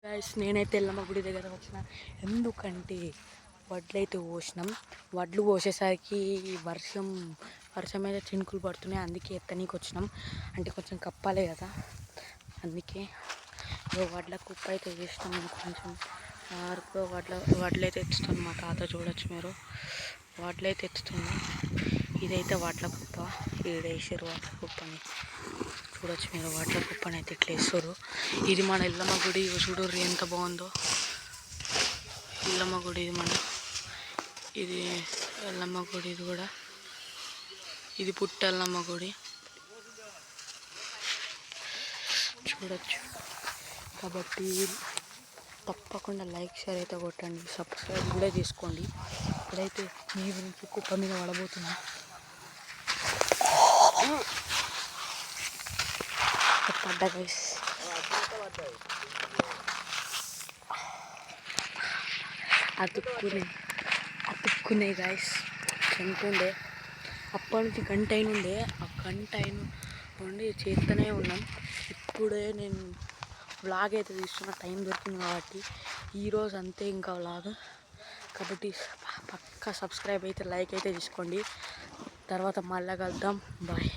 Guys నేనైతే ఎల్లమ్మ గుడి దగ్గర వచ్చిన. ఎందుకంటే వడ్లయితే పోసినాం. వడ్లు పోసేసరికి వర్షం అయితే చినుకులు పడుతున్నాయి. అందుకే ఎత్తనీకి వచ్చినాం. అంటే కొంచెం కప్పాలే కదా, అందుకే వడ్ల కుప్ప అయితే చేసినాం. కొంచెం వరకు వడ్లయితే ఎత్తుతుంది మా తాత. చూడొచ్చు మీరు, వడ్లయితే ఎత్తుతుంది. ఇదైతే వడ్ల కుప్ప. ఈడేసారు వడ్ల కుప్పని. చూడొచ్చు మీరు, వడ్ల కుప్పని అయితే ఇట్లా వేస్తారు. ఇది మన ఎల్లమ్మ గుడి. చూడర్రి ఎంత బాగుందో ఎల్లమ్మ గుడి. ఇది ఎల్లమ్మ గుడి. ఇది కూడా ఇది పుట్ట ఎల్లమ్మ గుడి. చూడొచ్చు. కాబట్టి తప్పకుండా లైక్ షేర్ అయితే కొట్టండి, సబ్స్క్రైబ్ కూడా చేసుకోండి. ఇప్పుడైతే మీ గురించి కుప్ప మీద పడబోతున్నా. పడ్డా గైస్, అతుక్కునే గైస్. చంపుండే అప్పటి నుంచి గంట అయినుండే. ఆ గంట నుండి చేస్తూనే ఉన్నాం. ఇప్పుడే నేను వ్లాగ్ అయితే తీస్తున్నా, టైం దొరికింది కాబట్టి. ఈరోజు అంతే ఇంకా వ్లాగ్. కాబట్టి పక్కా సబ్స్క్రైబ్ అయితే లైక్ అయితే తీసుకోండి. తర్వాత మళ్ళీ కలుద్దాం. బాయ్.